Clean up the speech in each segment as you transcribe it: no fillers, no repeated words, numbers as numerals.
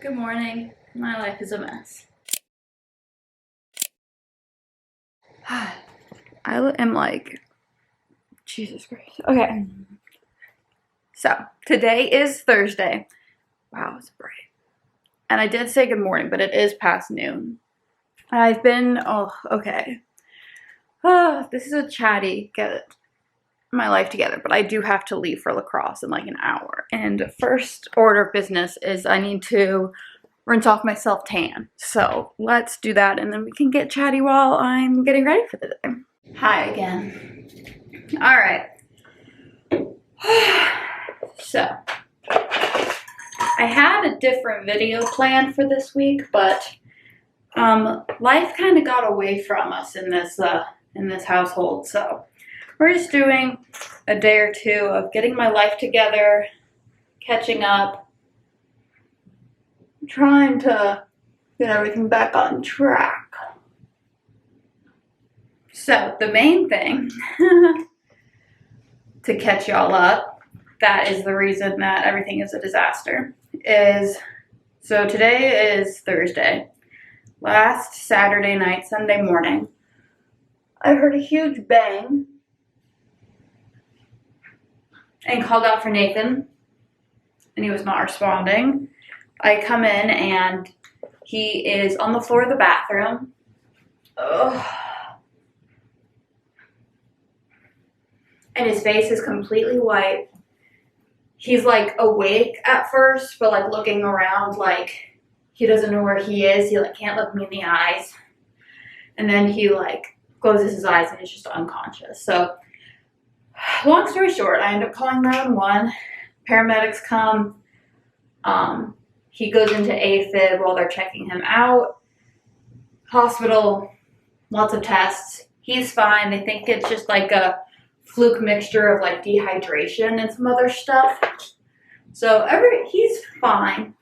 Good morning. My life is a mess. I am like, Jesus Christ. Okay. So, today is Thursday. Wow, it's bright. And I did say good morning, but it is past noon. I've been, okay. This is a chatty get my life together, but I do have to leave for lacrosse in like an hour. And first order of business is I need to rinse off my self-tan. So let's do that and then we can get chatty while I'm getting ready for the day. Hi again. All right. So I had a different video planned for this week, but life kind of got away from us in this household. So we're just doing a day or two of getting my life together, catching up, trying to get everything back on track. So the main thing to catch y'all up, that is the reason that everything is a disaster, is so today is Thursday. Last Saturday night, Sunday morning, I heard a huge bang and called out for Nathan, and he was not responding. I come in and he is on the floor of the bathroom. Ugh. And his face is completely white. He's like awake at first, but like looking around like he doesn't know where he is. He like can't look me in the eyes. And then he like closes his eyes and is just unconscious. So long story short, I end up calling 911. Paramedics come. He goes into AFib while they're checking him out. Hospital, lots of tests. He's fine. They think it's just like a fluke mixture of like dehydration and some other stuff. So he's fine.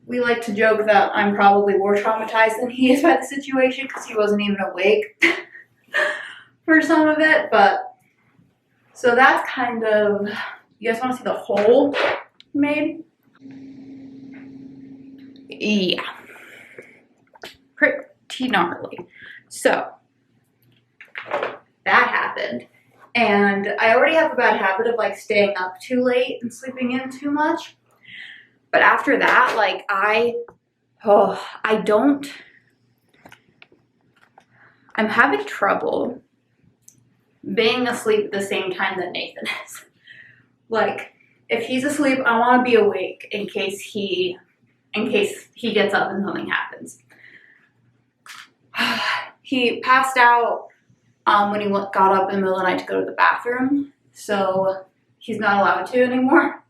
We like to joke that I'm probably more traumatized than he is by the situation because he wasn't even awake for some of it. But so that's kind of, you guys want to see the hole made? Yeah. Pretty gnarly. So that happened. And I already have a bad habit of like staying up too late and sleeping in too much. But after that, like I'm having trouble being asleep at the same time that Nathan is. Like, if he's asleep, I want to be awake in case he gets up and something happens. He passed out when he got up in the middle of the night to go to the bathroom, so he's not allowed to anymore.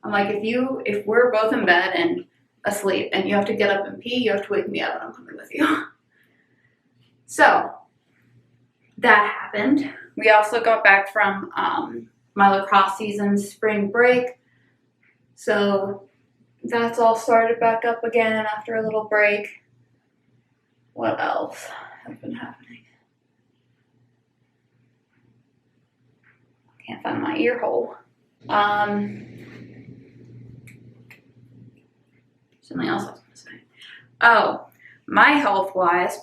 I'm like, if we're both in bed and asleep and you have to get up and pee, you have to wake me up and I'm coming with you. So that happened. We also got back from my lacrosse season's spring break. So that's all started back up again after a little break. What else has been happening? Can't find my ear hole. Something else I was going to say. Oh, my health-wise,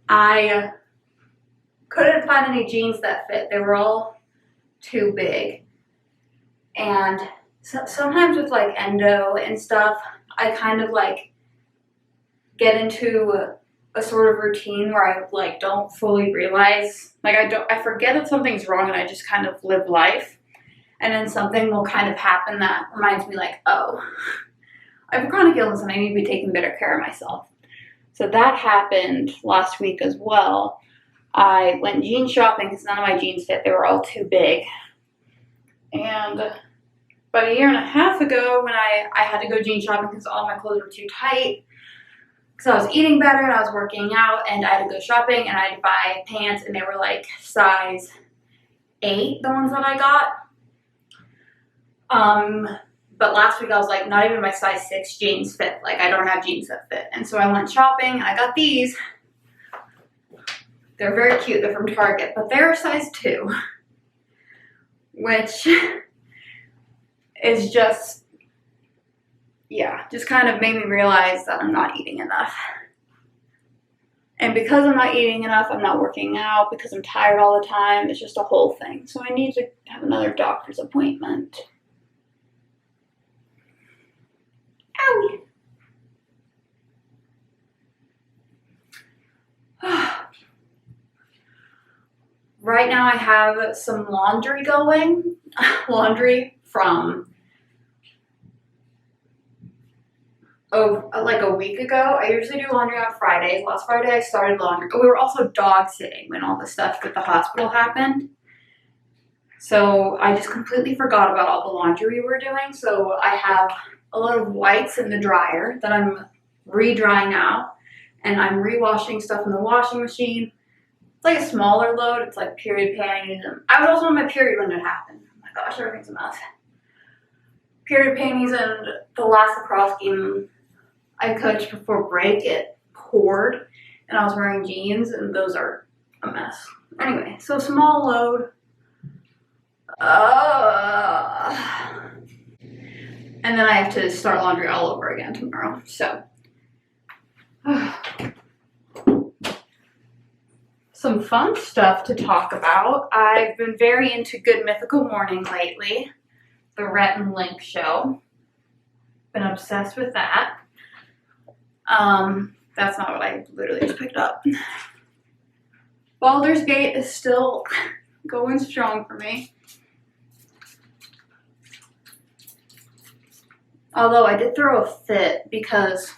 I couldn't find any jeans that fit. They were all too big. And sometimes with like endo and stuff, I kind of like get into a sort of routine where I like don't fully realize, like I forget that something's wrong and I just kind of live life. And then something will kind of happen that reminds me like, oh, I have a chronic illness and I need to be taking better care of myself. So that happened last week as well. I went jean shopping because none of my jeans fit. They were all too big. And about a year and a half ago when I had to go jean shopping because all my clothes were too tight, because I was eating better and I was working out, and I had to go shopping and I had to buy pants and they were like size 8, the ones that I got. But last week I was like, not even my size 6 jeans fit. Like, I don't have jeans that fit. And so I went shopping and I got these. They're very cute. They're from Target, but they're size 2. Which is just, yeah, just kind of made me realize that I'm not eating enough. And because I'm not eating enough, I'm not working out, because I'm tired all the time, it's just a whole thing. So I need to have another doctor's appointment. Owie. Right now I have some laundry going. Laundry from like a week ago. I usually do laundry on Fridays. Last Friday I started laundry. We were also dog sitting when all the stuff at the hospital happened. So I just completely forgot about all the laundry we were doing. So I have a lot of whites in the dryer that I'm re-drying now. And I'm re-washing stuff in the washing machine. It's like a smaller load. It's like period panties. I was also on my period when it happened. Oh my gosh, everything's a mess. Period panties, and the last lacrosse game I coached before break, it poured, and I was wearing jeans, and those are a mess. Anyway, so small load. And then I have to start laundry all over again tomorrow. So. Some fun stuff to talk about. I've been very into Good Mythical Morning lately. The Rhett and Link show. Been obsessed with that. That's not what I literally just picked up. Baldur's Gate is still going strong for me. Although I did throw a fit because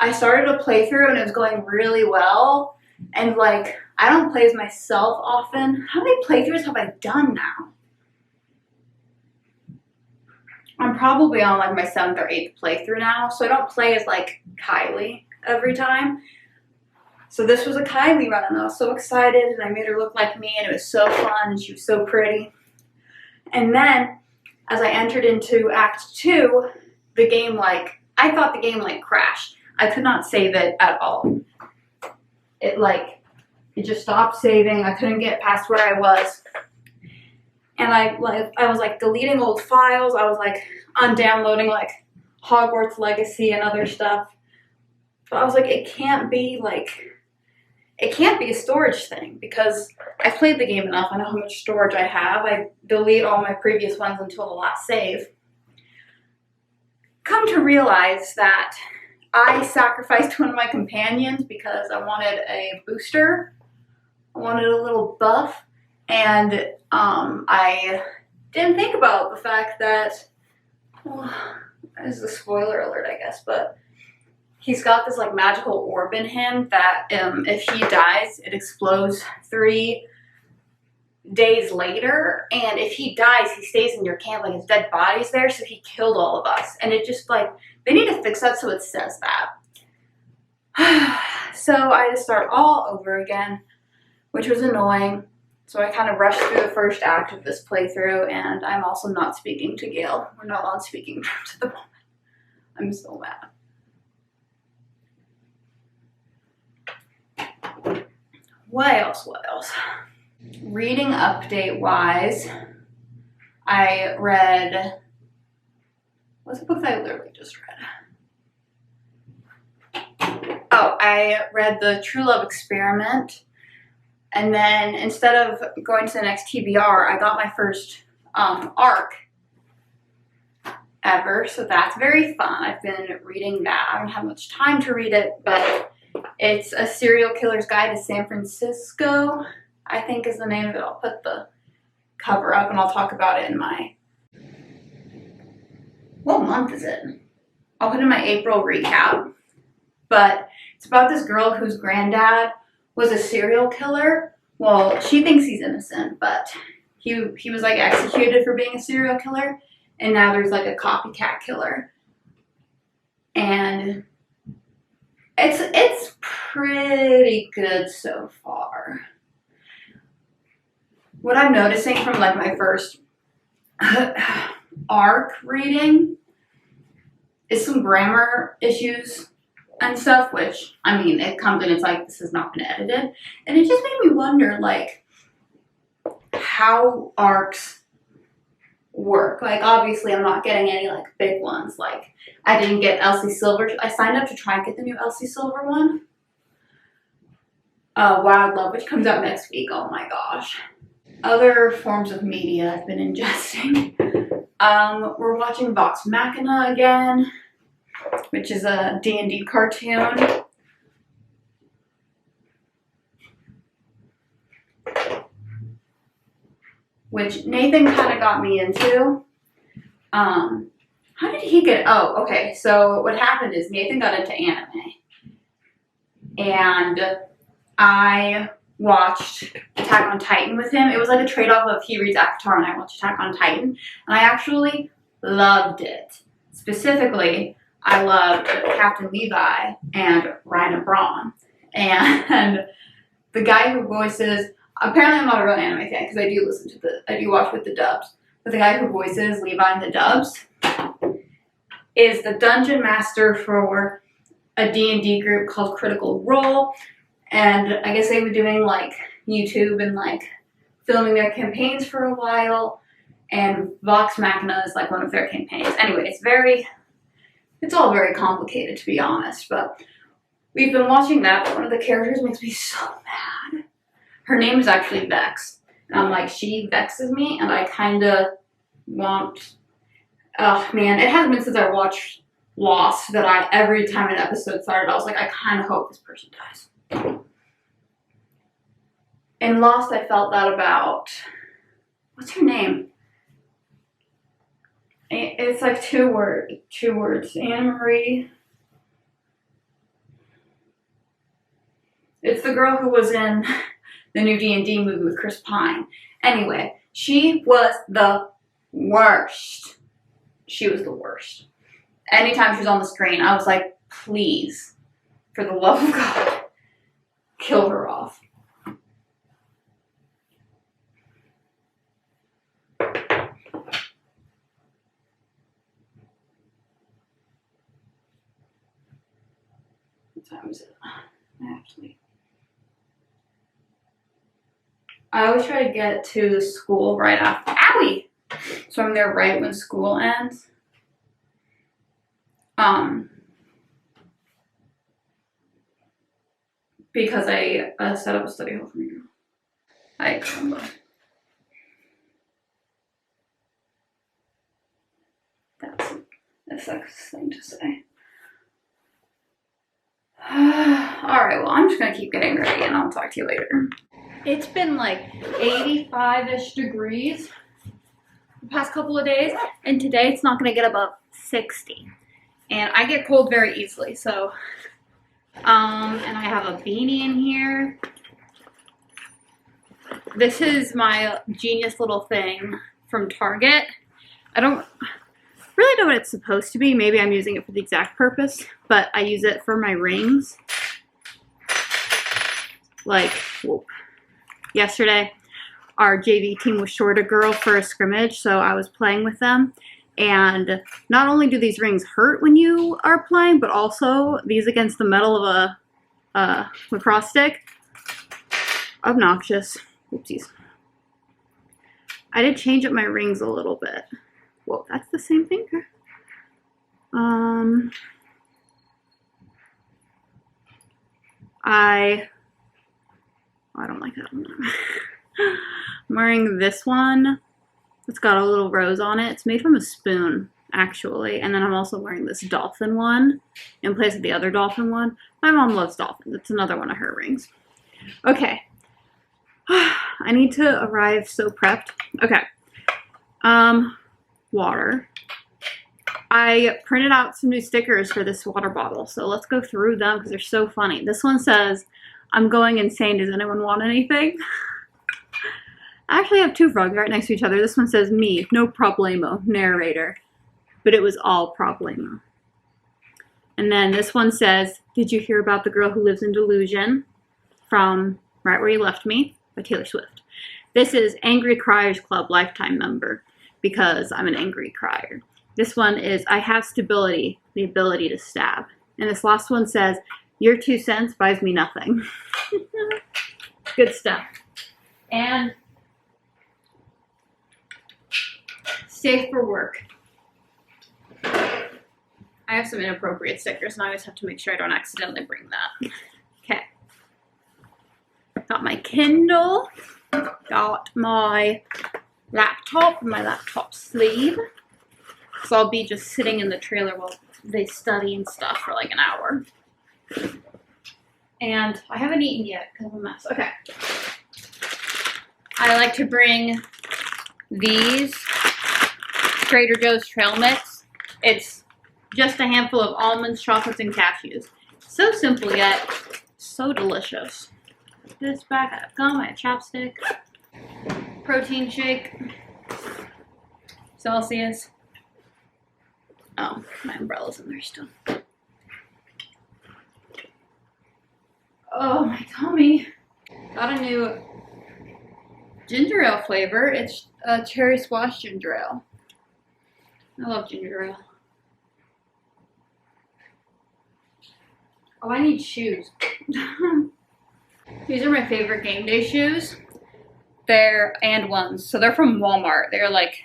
I started a playthrough and it was going really well, and like, I don't play as myself often. How many playthroughs have I done now? I'm probably on like my 7th or 8th playthrough now, so I don't play as like Kylie every time. So this was a Kylie run and I was so excited, and I made her look like me, and it was so fun, and she was so pretty. And then as I entered into Act 2, the game I thought the game crashed. I could not save it at all. It just stopped saving. I couldn't get past where I was. And I was deleting old files. I was undownloading Hogwarts Legacy and other stuff. But I was it can't be a storage thing, because I've played the game enough. I know how much storage I have. I delete all my previous ones until the last save. Come to realize that I sacrificed one of my companions because I wanted a booster. I wanted a little buff, and I didn't think about the fact that, well, this is a spoiler alert, I guess, but he's got this magical orb in him that if he dies, it explodes 3 days later, and if he dies, he stays in your camp, his dead body's there, so he killed all of us. And it just they need to fix that so it says that. So I had to start all over again, which was annoying. So I kind of rushed through the first act of this playthrough, and I'm also not speaking to Gail. We're not on speaking terms at the moment. I'm so mad. What else? Reading update-wise, I read... What's the book that I literally just read? Oh, I read The True Love Experiment. And then instead of going to the next TBR, I got my first ARC ever. So that's very fun. I've been reading that. I don't have much time to read it, but it's A Serial Killer's Guide to San Francisco, I think is the name of it. I'll put the cover up and I'll talk about it in my... What month is it? I'll put in my April recap. But it's about this girl whose granddad was a serial killer. Well, she thinks he's innocent, but he was executed for being a serial killer, and now there's a copycat killer. And it's pretty good so far. What I'm noticing from my first ARC reading is some grammar issues and stuff, which, I mean, it comes in, it's this has not been edited. And it just made me wonder, how arcs work. Like, obviously I'm not getting any like big ones. Like, I didn't get Elsie Silver. I signed up to try and get the new Elsie Silver one. Wild Love, which comes out next week. Oh my gosh. Other forms of media I've been ingesting. We're watching Vox Machina again, which is a D&D cartoon. Which Nathan kind of got me into. How did he get, oh, okay, so what happened is Nathan got into anime. And I watched Attack on Titan with him. It was like a trade-off of he reads Avatar and I watched Attack on Titan. And I actually loved it. Specifically, I loved Captain Levi and Ryan and Braun. And the guy who voices, apparently I'm not a real anime fan because I do watch with the dubs. But the guy who voices Levi in the dubs is the dungeon master for a D&D group called Critical Role. And I guess they've been doing like YouTube and like filming their campaigns for a while. And Vox Machina is like one of their campaigns. Anyway, it's all very complicated to be honest. But we've been watching that. But one of the characters makes me so mad. Her name is actually Vex. And I'm like, she vexes me and I kind of want, oh man, it hasn't been since I watched Lost that every time an episode started, I was like, I kind of hope this person dies. In Lost, I felt that about, what's her name? It's like two words, Anne-Marie. It's the girl who was in the new D&D movie with Chris Pine. Anyway, she was the worst. She was the worst. Anytime she was on the screen, I was like, please, for the love of God, kill her off. What time is it? I always try to get to school right after. Owie! So I'm there right when school ends. Because I set up a study hall for me. That's a sexist thing to say. Alright, well, I'm just gonna keep getting ready and I'll talk to you later. It's been like 85-ish degrees the past couple of days, and today it's not gonna get above 60. And I get cold very easily, so, and I have a beanie in here. This is my genius little thing from Target. I don't really know what it's supposed to be. Maybe I'm using it for the exact purpose, but I use it for my rings. Like, whoop. Yesterday, our JV team was short a girl for a scrimmage, so I was playing with them. And not only do these rings hurt when you are playing, but also these against the metal of a lacrosse stick, obnoxious. Oopsies. I did change up my rings a little bit. Whoa, that's the same finger. I don't like that one. I'm wearing this one. It's got a little rose on it. It's made from a spoon, actually. And then I'm also wearing this dolphin one in place of the other dolphin one. My mom loves dolphins. It's another one of her rings. Okay. I need to arrive so prepped. Okay. Water. I printed out some new stickers for this water bottle. So let's go through them because they're so funny. This one says, I'm going insane. Does anyone want anything? I actually have two frogs right next to each other. This one says, me, no problemo, narrator. But it was all problemo. And then this one says, did you hear about the girl who lives in delusion? From Right Where You Left Me by Taylor Swift. This is Angry Criers Club lifetime member because I'm an angry crier. This one is, I have stability, the ability to stab. And this last one says, your 2 cents buys me nothing. Good stuff. And Safe for work. I have some inappropriate stickers and I always have to make sure I don't accidentally bring that. Okay. Got my Kindle. Got my laptop, my laptop sleeve. So I'll be just sitting in the trailer while they study and stuff for like an hour. And I haven't eaten yet because I'm a mess. Okay. I like to bring these Trader Joe's trail mix. It's just a handful of almonds, chocolates, and cashews. So simple yet so delicious. This back, I have gum, I have chapstick, protein shake, Celsius. Oh, my umbrella's in there still. Oh, my tummy. Got a new ginger ale flavor. It's a cherry squash ginger ale. I love ginger ale. Oh, I need shoes. These are my favorite game day shoes. They're and ones. So they're from Walmart. They're like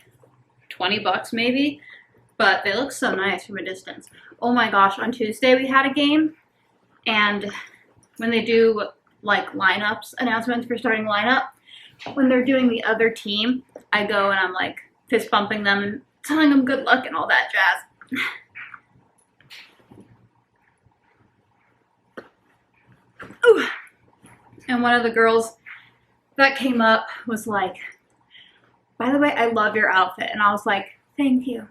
20 bucks maybe, but they look so nice from a distance. Oh my gosh, on Tuesday we had a game, and when they do like lineups, announcements for starting lineup, when they're doing the other team, I go and I'm like fist bumping them and telling them good luck and all that jazz. Ooh. And one of the girls that came up was like, by the way, I love your outfit. And I was like, thank you.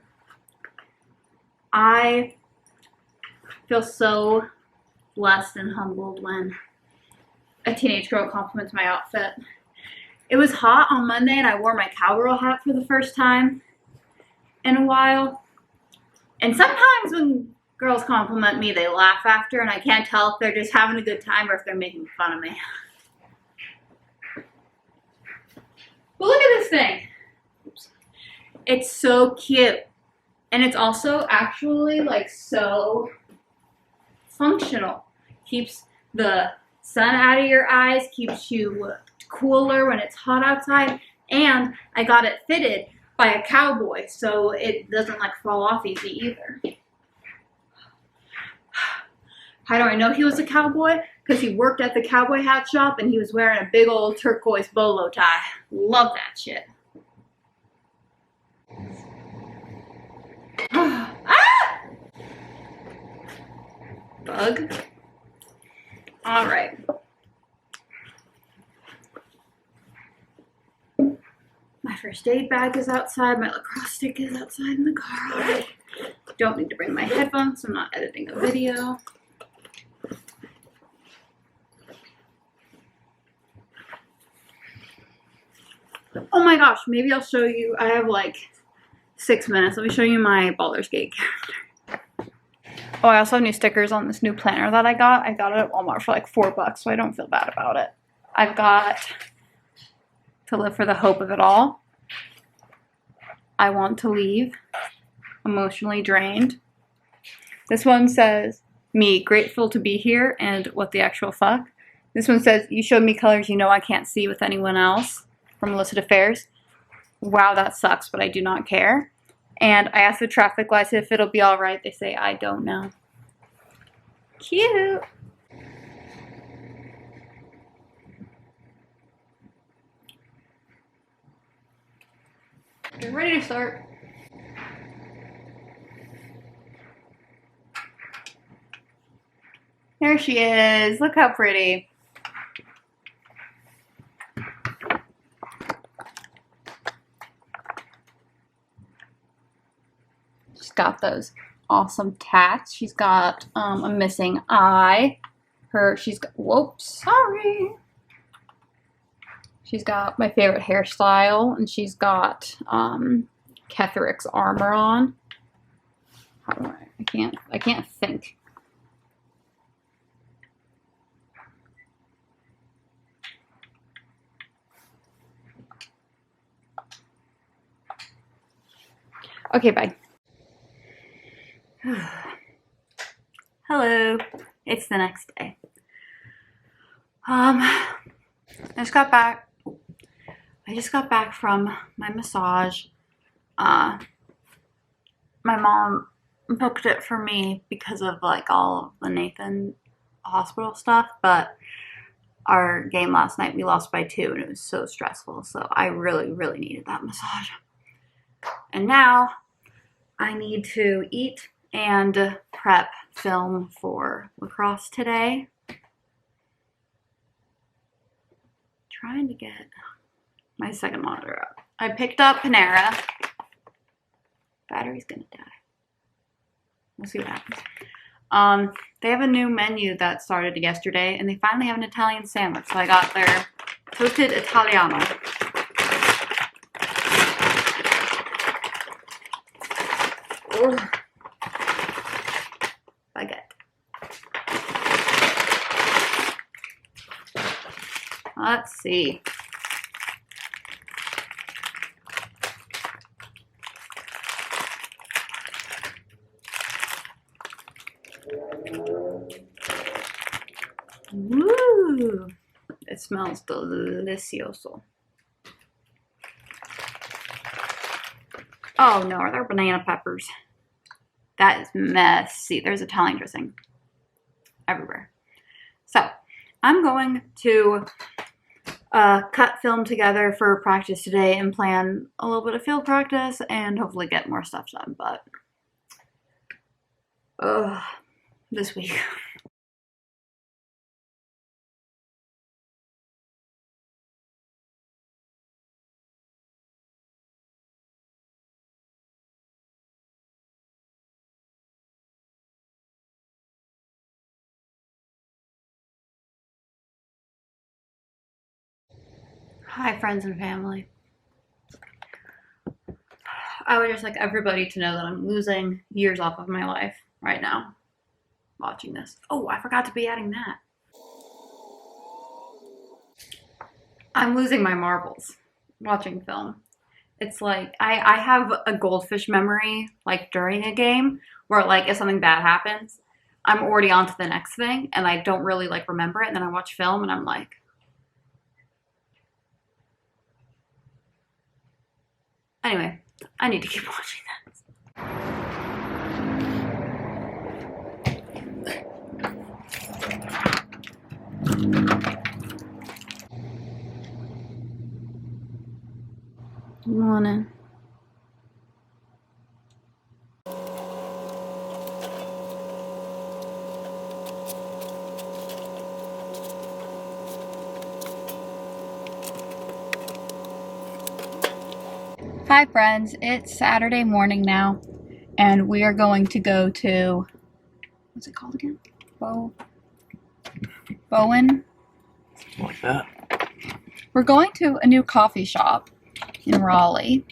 I feel so blessed and humbled when a teenage girl compliments my outfit. It was hot on Monday and I wore my cowgirl hat for the first time in a while. And sometimes when girls compliment me, they laugh after, and I can't tell if they're just having a good time or if they're making fun of me. But look at this thing. Oops. It's so cute. And it's also actually like so functional. Keeps the sun out of your eyes, keeps you cooler when it's hot outside. And I got it fitted by a cowboy, so it doesn't like fall off easy either. How do I know he was a cowboy? Because he worked at the cowboy hat shop and he was wearing a big old turquoise bolo tie. Love that shit. Ah! Bug. All right. My first aid bag is outside. My lacrosse stick is outside in the car already. Don't need to bring my headphones, so I'm not editing a video. Oh my gosh, maybe I'll show you. I have like 6 minutes. Let me show you my Baldur's Gate character. Oh, I also have new stickers on this new planner that I got. I got it at Walmart for like $4, so I don't feel bad about it. I've got To Live for the Hope of It All. I Want to Leave. Emotionally Drained. This one says, Me, Grateful to Be Here, and What the Actual Fuck. This one says, You showed me colors you know I can't see with anyone else. From Illicit Affairs. Wow, that sucks, but I do not care. And I asked the traffic lights if it'll be alright. They say, I don't know. Cute. Okay, ready to start. There she is. Look how pretty. She's got those awesome tats. She's got a missing eye. She's got, whoops, sorry. She's got my favorite hairstyle, and she's got Ketheric's armor on. How do I can't think. Okay, bye. Hello, it's the next day. I just got back from my massage. my mom booked it for me because of like all of the Nathan hospital stuff, but our game last night, we lost by 2 and it was so stressful. So I really, really needed that massage. And now I need to eat and prep film for lacrosse today. Trying to get my second monitor up. I picked up Panera. Battery's gonna die. We'll see what happens. They have a new menu that started yesterday, and they finally have an Italian sandwich. So I got their toasted Italiano. Ugh. Baguette. Let's see. Woo! It smells delicioso. Oh no, are there banana peppers? That is messy. There's Italian dressing everywhere. So, I'm going to cut film together for practice today and plan a little bit of field practice and hopefully get more stuff done, but this week. Hi, friends and family. I would just like everybody to know that I'm losing years off of my life right now watching this. Oh, I forgot to be adding that. I'm losing my marbles watching film. It's like I have a goldfish memory like during a game where like if something bad happens, I'm already on to the next thing and I don't really like remember it, and then I watch film and I'm like, anyway, I need to keep watching this. Good morning. Hi friends, it's Saturday morning now, and we are going to go to, what's it called again? Bowen? Something like that. We're going to a new coffee shop in Raleigh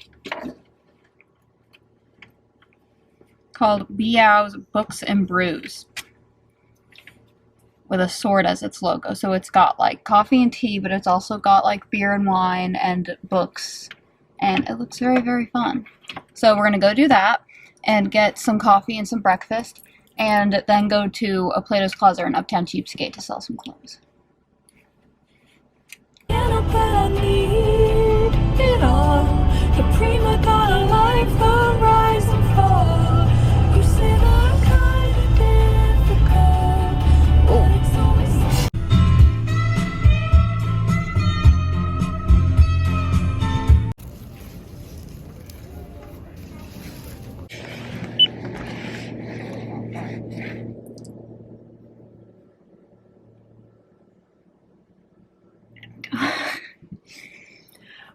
called Biao's Books and Brews, with a sword as its logo. So it's got like coffee and tea, but it's also got like beer and wine and books, and it looks very, very fun. So we're gonna go do that and get some coffee and some breakfast, and then go to a Plato's Closet in Uptown Cheapskate to sell some clothes.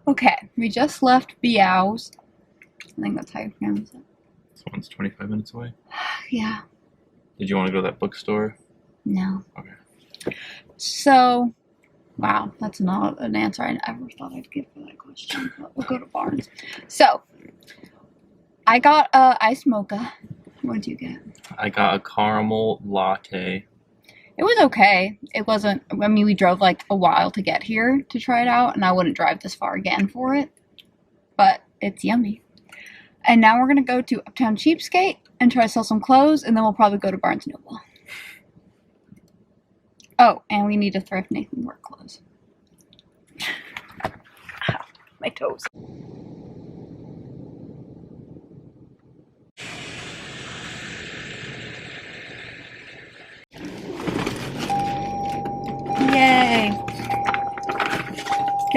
Okay, we just left Biao's. I think that's how you pronounce it. This one's 25 minutes away. Yeah. Did you want to go to that bookstore? No. Okay. So, wow, that's not an answer I ever thought I'd give for that question, but we'll go to Barnes. So, I got a iced mocha. What did you get? I got a caramel latte. It was okay. It wasn't, I mean, we drove like a while to get here to try it out, and I wouldn't drive this far again for it, but it's yummy. And now we're going to go to Uptown Cheapskate and try to sell some clothes, and then we'll probably go to Barnes & Noble. Oh, and we need to thrift Nathan work clothes. My toes.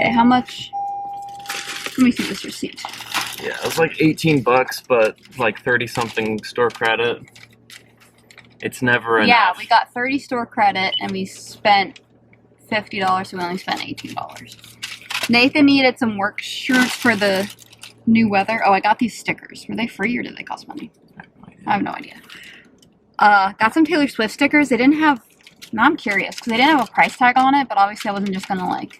Okay, how much? Let me see this receipt. Yeah, it was like $18, but like 30 something store credit. It's never enough. Yeah, we got 30 store credit and we spent $50, so we only spent $18. Nathan needed some work shirts for the new weather. Oh, I got these stickers. Were they free or did they cost money? I have no idea. Got some Taylor Swift stickers. They didn't have, now I'm curious, because they didn't have a price tag on it, but obviously I wasn't just gonna like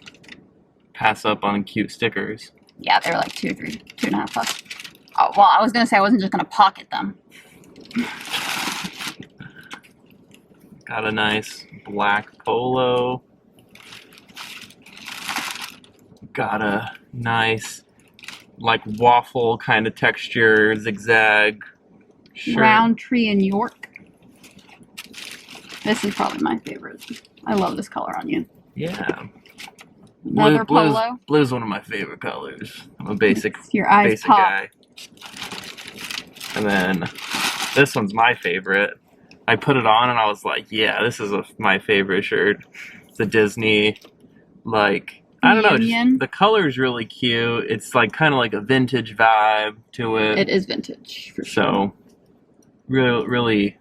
pass up on cute stickers. Yeah, they were like $2.5. Oh, well, I was gonna say I wasn't just gonna pocket them. Got a nice black polo. Got a nice, like, waffle kind of texture, zigzag shirt. Roundtree in York. This is probably my favorite. I love this color on you. Yeah. Another polo. Blue's one of my favorite colors. I'm a basic, Your eyes basic pop. guy. And then this one's my favorite. I put it on and I was like, yeah, this is my favorite shirt. It's a Disney, like, I don't know, just, the color's really cute. It's like kind of like a vintage vibe to it. It is vintage, for sure. So, really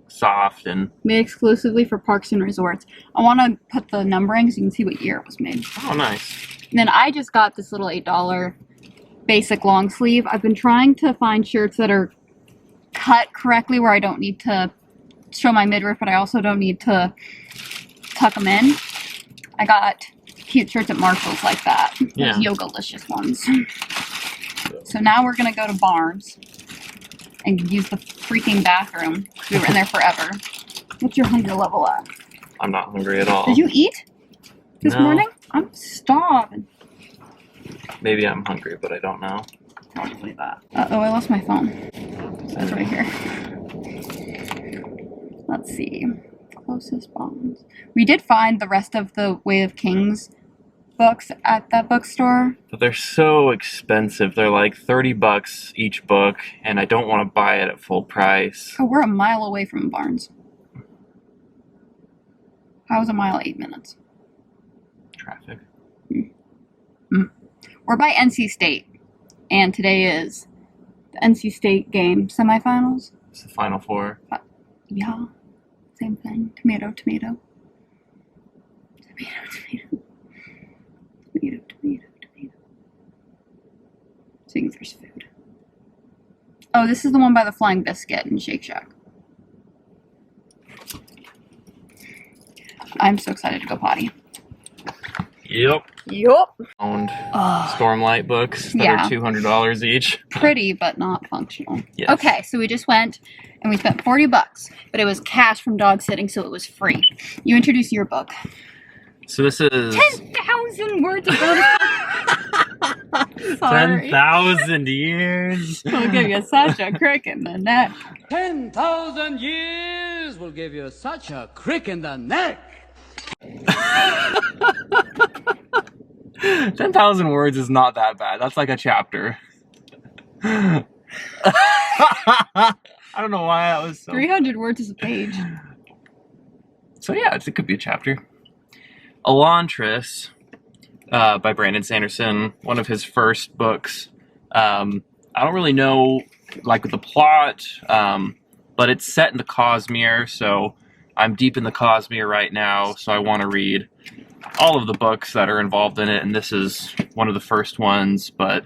soft and... Made exclusively for parks and resorts. I want to put the numbering so you can see what year it was made. Oh, nice. And then I just got this little $8 basic long sleeve. I've been trying to find shirts that are cut correctly where I don't need to show my midriff, but I also don't need to tuck them in. I got cute shirts at Marshall's like that. Yeah. Those Yogalicious ones. So now we're going to go to Barnes and use the freaking bathroom. We were in there forever. What's your hunger level at? I'm not hungry at all. Did you eat this morning? I'm starving. Maybe I'm hungry, but I don't know. Probably that. Uh-oh, I lost my phone. It's right here. Let's see. Closest bonds. We did find the rest of the Way of Kings books at that bookstore. But they're so expensive. They're like $30 each book, and I don't want to buy it at full price. Oh, we're a mile away from Barnes. How was a mile 8 minutes? Traffic. We're by NC State, and today is the NC State game semifinals. It's the Final Four. Yeah, same thing. Tomato, tomato. Tomato, tomato. Tomato, tomato, tomato. Seeing if there's food. Oh, this is the one by the Flying Biscuit in Shake Shack. I'm so excited to go potty. Yep. Yup. Owned Stormlight books that are $200 each. Pretty, but not functional. Yes. Okay, so we just went and we spent $40, but it was cash from dog sitting, so it was free. You introduce your book. So this is 10,000 words of Sorry. 10,000 years. We'll give you such a crick in the neck. 10,000 years will give you such a crick in the neck. 10,000 words is not that bad. That's like a chapter. I don't know why that was so... 300 words is a page. So yeah, it could be a chapter. Elantris by Brandon Sanderson, one of his first books. I don't really know like the plot, but it's set in the Cosmere, so I'm deep in the Cosmere right now, so I want to read all of the books that are involved in it, and this is one of the first ones, but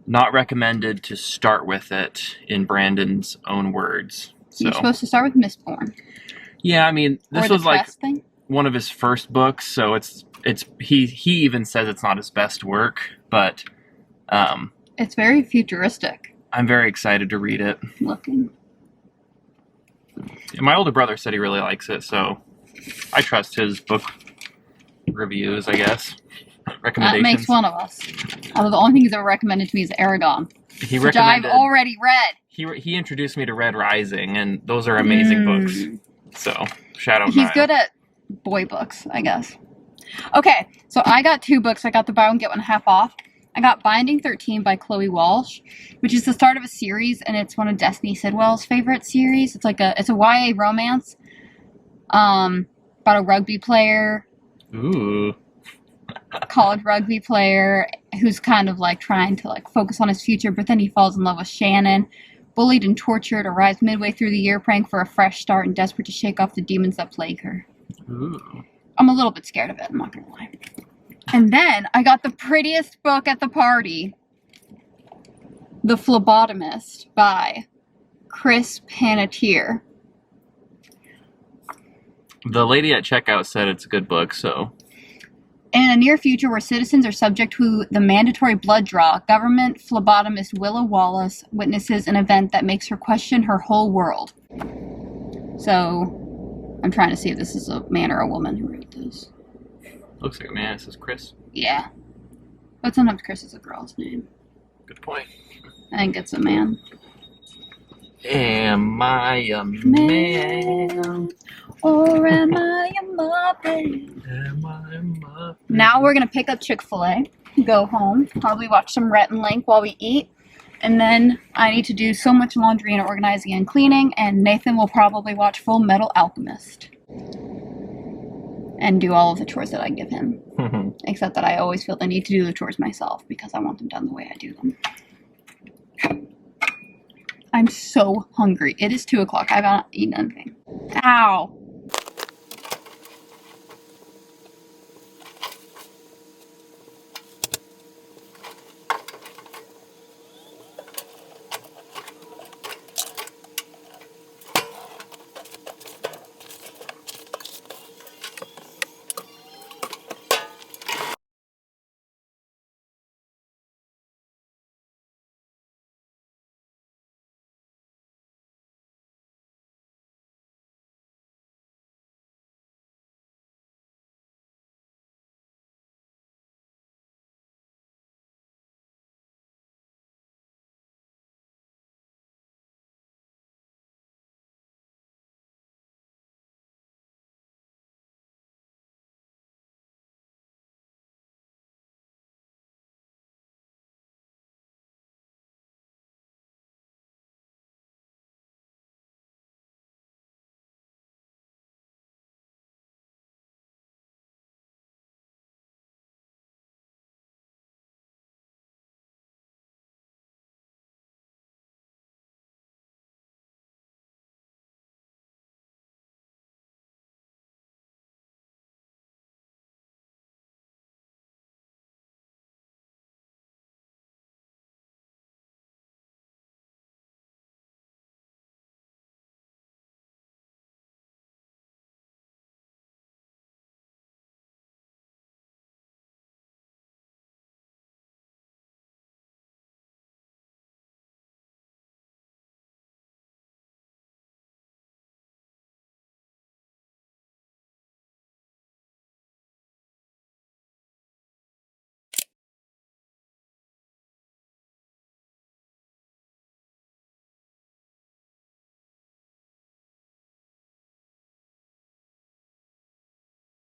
not recommended to start with it in Brandon's own words. So You're supposed to start with Mistborn. Yeah, I mean, this was like thing? one of his first books, so he even says it's not his best work, but it's very futuristic I'm very excited to read it. looking. My older brother said he really likes it, so I trust his book reviews, I guess. Recommendations. That makes one of us. Although the only thing he's ever recommended to me is Aragon, which I've already read. He introduced me to Red Rising, and those are amazing books. So, shout out. He's good at boy books, I guess. Okay, so I got 2 books. I got the buy one, get one half off. I got Binding 13 by Chloe Walsh, which is the start of a series, and it's one of Destiny Sidwell's favorite series. It's like it's a YA romance about a rugby player. Ooh. college rugby player who's kind of like trying to like focus on his future, but then he falls in love with Shannon. Bullied and tortured, arrives midway through the year praying for a fresh start and desperate to shake off the demons that plague her. Ooh. I'm a little bit scared of it, I'm not gonna lie. And then I got the prettiest book at the party. The Phlebotomist by Chris Panettiere. The lady at checkout said it's a good book, so... In a near future where citizens are subject to the mandatory blood draw, government phlebotomist Willow Wallace witnesses an event that makes her question her whole world. So, I'm trying to see if this is a man or a woman who wrote this. Looks like a man. It says Chris. Yeah. But sometimes Chris is a girl's name. Good point. I think it's a man. Am I a man? Or am I a muppet? Am I a muppet? Now we're going to pick up Chick-fil-A, go home, probably watch some Rhett and Link while we eat, and then I need to do so much laundry and organizing and cleaning, and Nathan will probably watch Full Metal Alchemist. And do all of the chores that I give him. Except that I always feel the need to do the chores myself because I want them done the way I do them. I'm so hungry. It is 2 o'clock. I have not eaten anything. Ow.